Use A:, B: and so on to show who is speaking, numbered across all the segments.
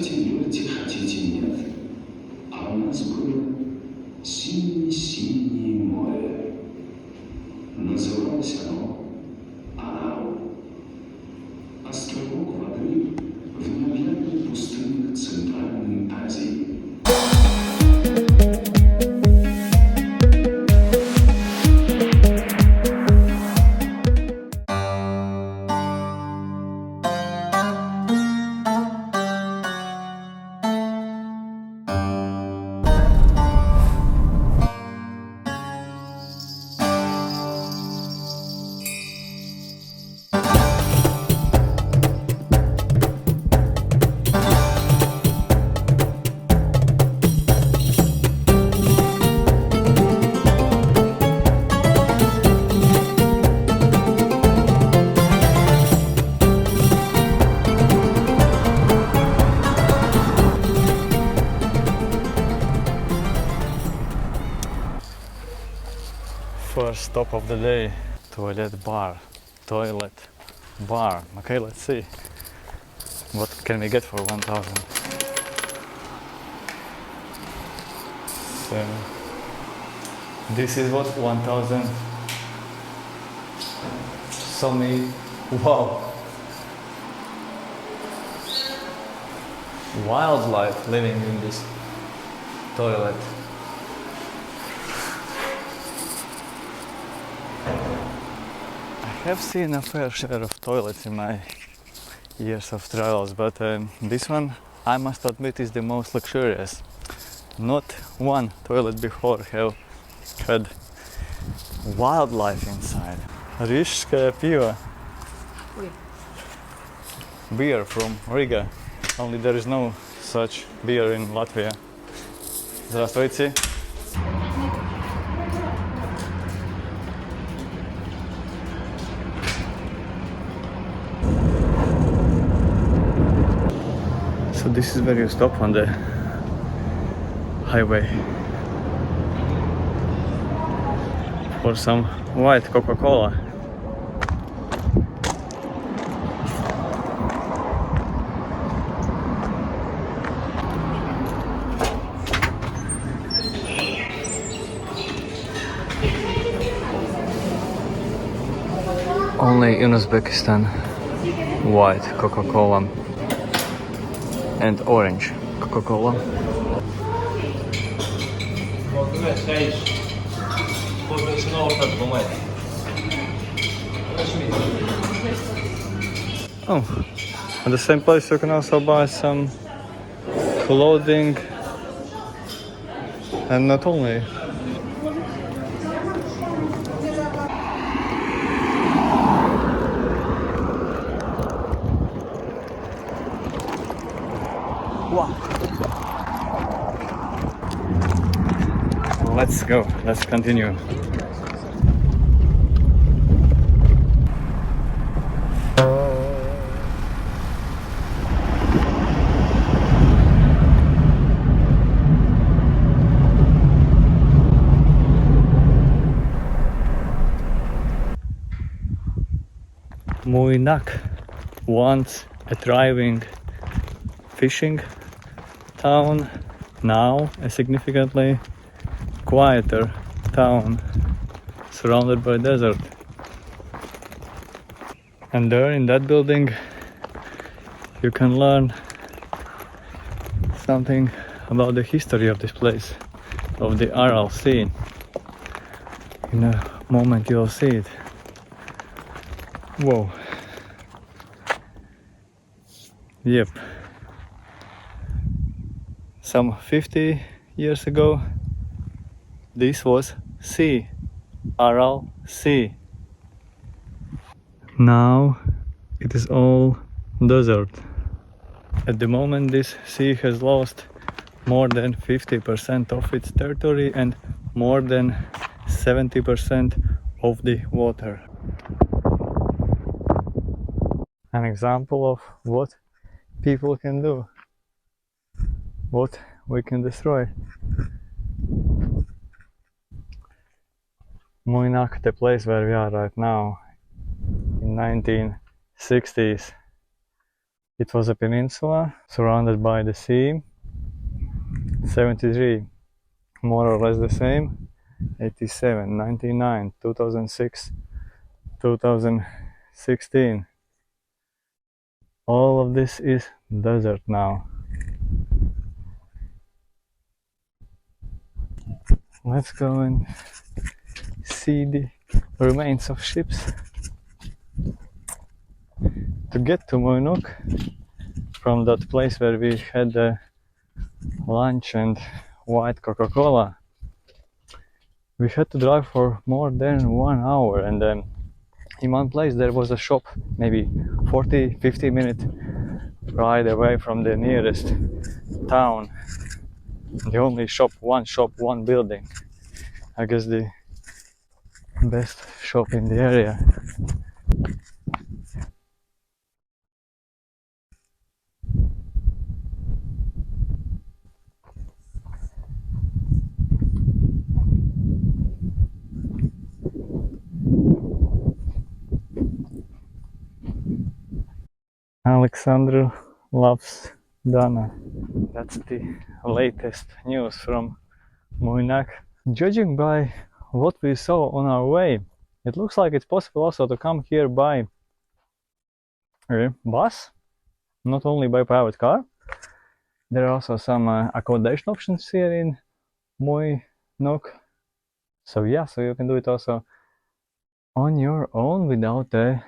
A: 1999 а у нас было синее-синее море. Называлось оно Арал. Островок воды в необъятных пустынях Центральной Азии.
B: First stop of the day, toilet bar. Okay, let's see what can we get for 1,000. So this is what 1,000. So many, wow, wildlife living in this toilet. I have seen a fair share of toilets in my years of travels, but this one, I must admit, is the most luxurious. Not one toilet before have had wildlife inside. Рижское пиво. Beer from Riga. Only there is no such beer in Latvia. Здравствуйте. So this is where you stop on the highway for some white Coca-Cola. Only in Uzbekistan, white Coca-Cola and orange Coca-Cola. Oh, at the same place you can also buy some clothing, and not only. Wow. Let's go, let's continue. Muynaq, once a thriving fishing town, now a significantly quieter town surrounded by desert. And there in that building you can learn something about the history of this place, of the Aral Sea. In a moment you'll see it. Whoa. Yep. Some 50 years ago, this was sea, Aral Sea. Now it is all desert. At the moment this sea has lost more than 50% of its territory and more than 70% of the water. An example of what people can do, what we can destroy. Muynaq, the place where we are right now, in 1960s, It was a peninsula surrounded by the sea. 73, more or less the same. 87, 99, 2006, 2016. All of this is desert now. Let's go and see the remains of ships. To get to Muynaq from that place where we had lunch and white Coca-Cola, we had to drive for more than 1 hour, and then in one place there was a shop, maybe 40-50 minute ride away from the nearest town. The only shop, one building. I guess the best shop in the area. Alexandru loves Dana. That's the latest news from Muynaq. Judging by what we saw on our way, it looks like it's possible also to come here by bus, not only by private car. There are also some accommodation options here in Muynaq. So yeah, so you can do it also on your own without a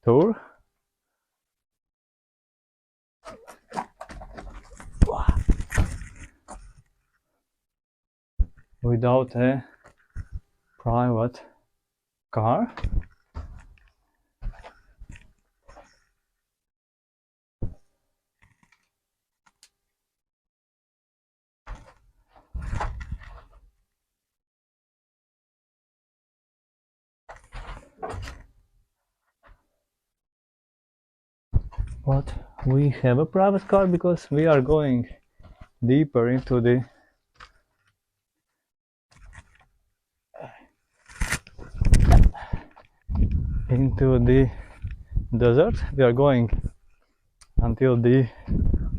B: tour. Without a private car. But we have a private car because we are going deeper into the desert. We are going until the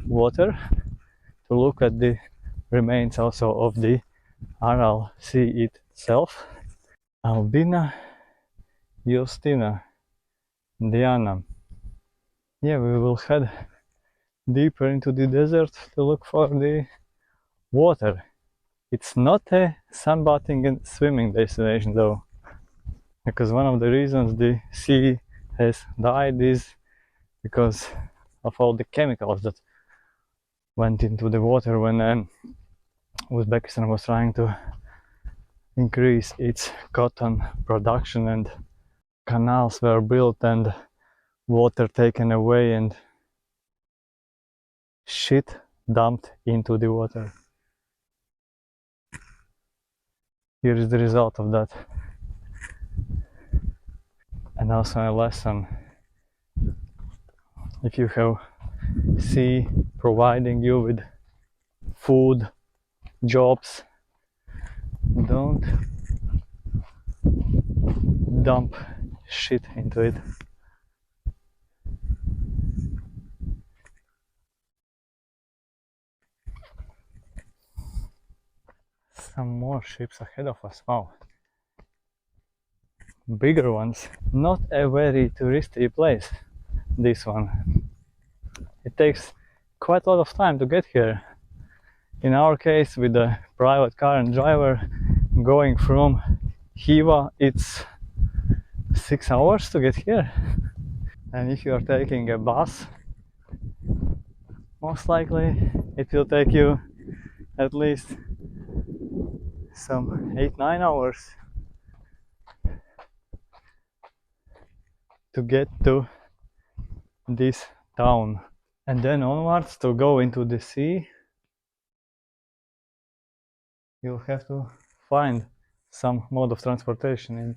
B: water to look at the remains also of the Aral Sea itself. Albina, Justina, Diana. Yeah, we will head deeper into the desert to look for the water. It's not a sunbathing and swimming destination though, because one of the reasons the sea has died is because of all the chemicals that went into the water when Uzbekistan was trying to increase its cotton production, and canals were built and water taken away and shit dumped into the water. Here is the result of that. And also a lesson: if you have sea providing you with food, jobs, don't dump shit into it. Some more ships ahead of us. Wow, bigger ones. Not a very touristy place, this one. It takes quite a lot of time to get here. In our case, with a private car and driver, going from Hiva, it's 6 hours to get here. And if you are taking a bus, most likely it will take you at least some 8-9 hours to get to this town. And then onwards, to go into the sea, you'll have to find some mode of transportation in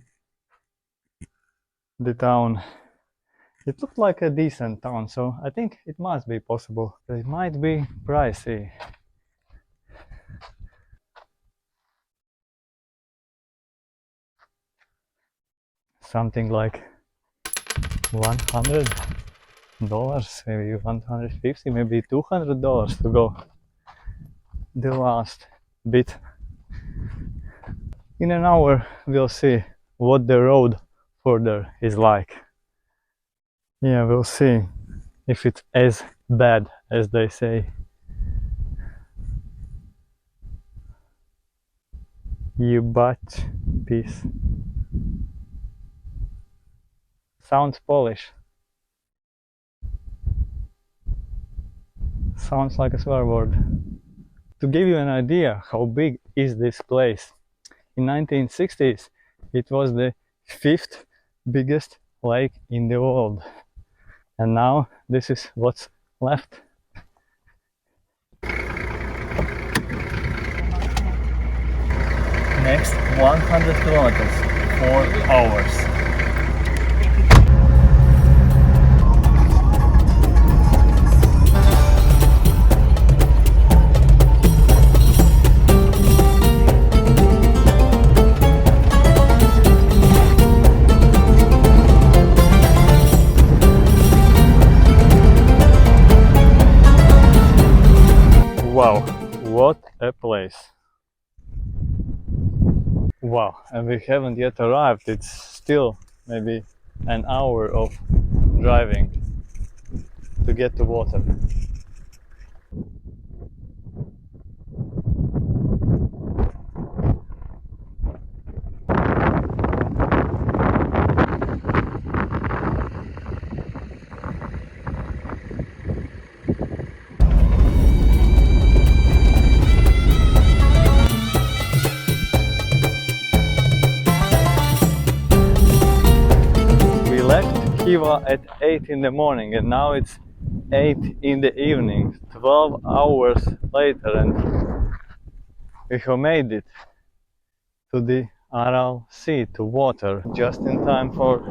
B: the town. It looked like a decent town, so I think it must be possible. It might be pricey. Something like 100 dollars, maybe 150, maybe $200 to go the last bit. In an hour we'll see what the road further is like. Yeah, we'll see if it's as bad as they say. You butt piece. Sounds Polish. Sounds like a swear word. To give you an idea how big is this place, in 1960s it was the 5th biggest lake in the world, and now this is what's left. Next 100 kilometers, 4 hours. Wow, what a place! Wow, and we haven't yet arrived. It's still maybe an hour of driving to get to water. We left Khiva at 8 in the morning and now it's 8 in the evening, 12 hours later, and we have made it to the Aral Sea, to water, just in time for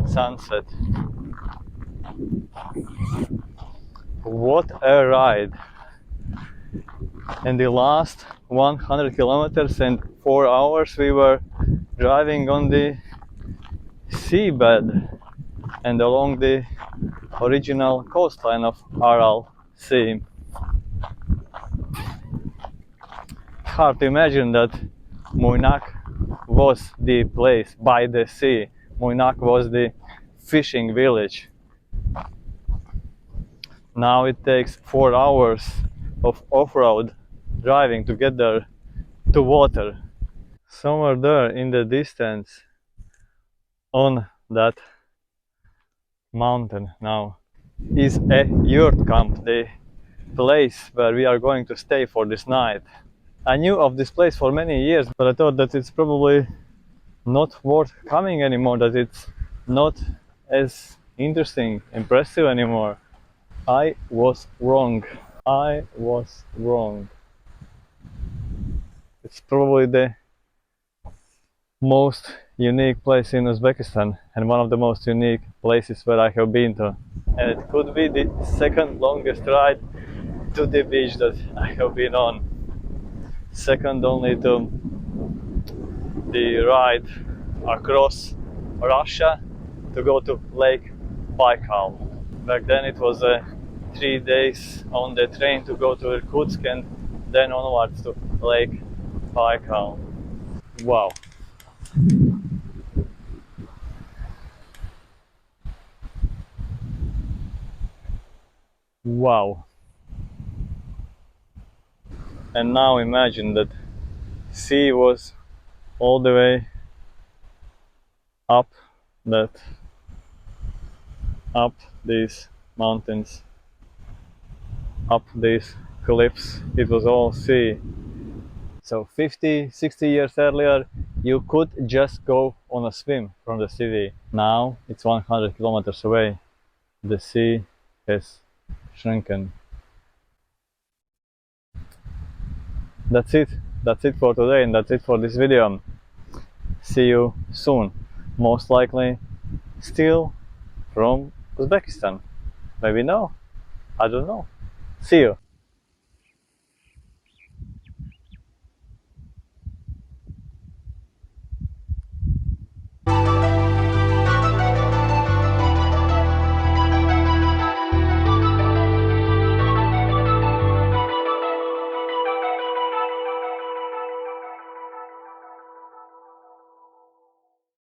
B: sunset. What a ride! In the last 100 kilometers and 4 hours we were driving on the seabed and along the original coastline of Aral Sea. Hard to imagine that Muynaq was the place by the sea. Muynaq was the fishing village. Now it takes 4 hours of off-road driving to get there to water. Somewhere there in the distance on that mountain now is a yurt camp, the place where we are going to stay for this night. I knew of this place for many years, but I thought that it's probably not worth coming anymore, that it's not as interesting, impressive anymore. I was wrong. I was wrong. It's probably the most unique place in Uzbekistan and one of the most unique places where I have been to. And it could be the second longest ride to the beach that I have been on. Second only to the ride across Russia to go to Lake Baikal. Back then it was 3 days on the train to go to Irkutsk and then onwards to Lake Baikal. Wow. Wow. And now imagine that sea was all the way up these mountains, up these cliffs. It was all sea. So 50, 60 years earlier, you could just go on a swim from the city. Now it's 100 kilometers away. The sea has shrunken. That's it. That's it for today, and that's it for this video. See you soon. Most likely still from Uzbekistan. Maybe no. I don't know. See you.